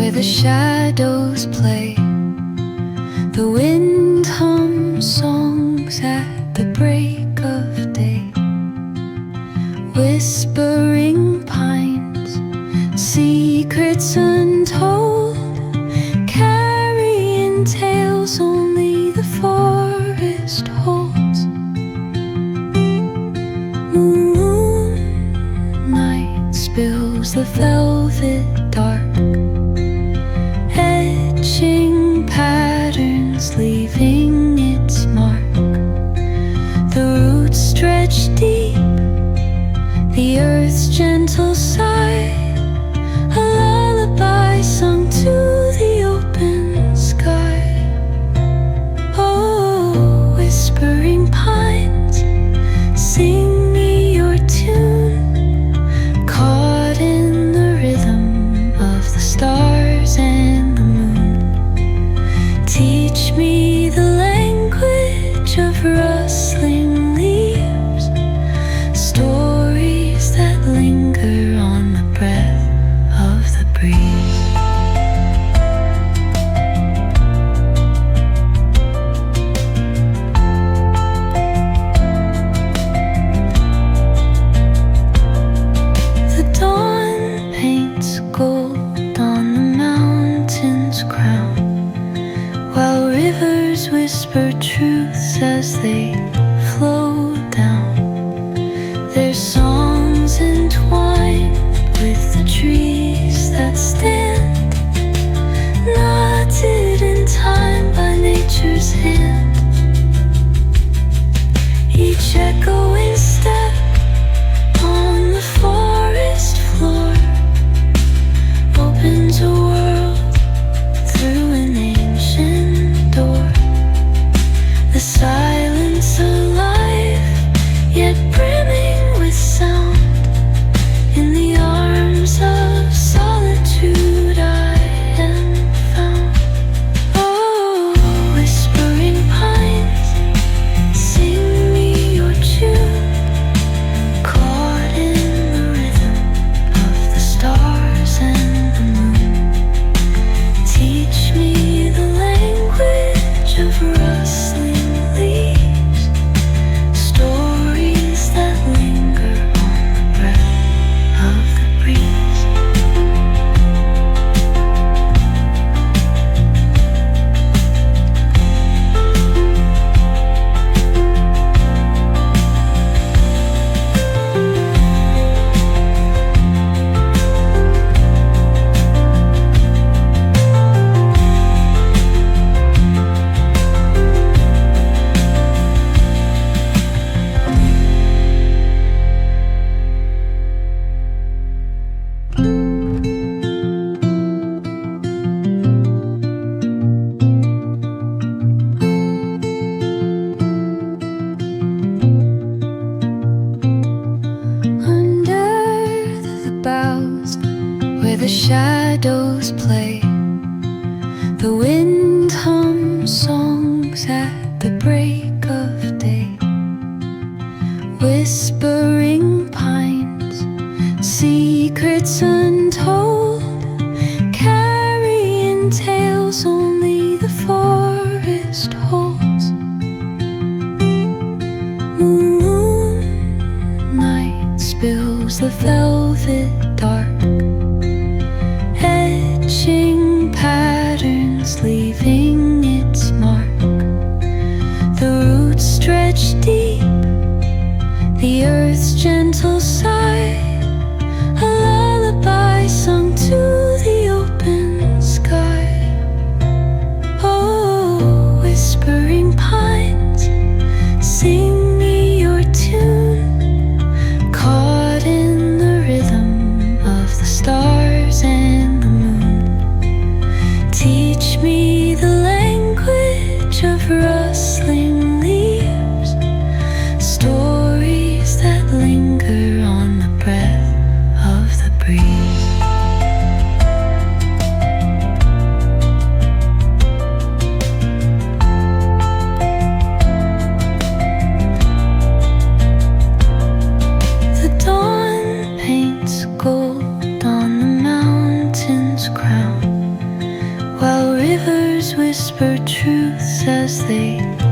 where the shadows play. The wind hums songs at the break of day. Whispering pines, secrets untold, carrying tales only the forest holds. Moonlight spills the velvet dark, etching patterns, leaving its mark. The roots stretch deep, the earth's gentle sigh, a lullaby sung to the open sky. Oh, whispering pines, sing me your tune, caught in the rhythm of the stars and the moon. Teach me the language of rustling leaves, stories that linger on the breath of the breeze. The dawn paints gold on the mountain's crown, while rivers whisper truths as they flow down. Their songs entwined with the trees that stand, knotted in time by nature's hand. Each echoing step on the forest floor opens a world through an ancient door. The silence alive, yet brimming with sound. In the arms of solitude I am found. Oh, whispering pines, sing me your tune, caught in the rhythm of the stars and the moon. Teach me the language of rustling leaves, stories that linger on the breath of the breeze. Under the boughs, where the shadows play, the wind hums songs at the break of day. Whispering pines, secrets untold, carrying tales only the forest holds. Moonlight spills the velvet dark, etching patterns, leaving its mark. The roots stretch deep, the earth's gentle sigh, a lullaby as they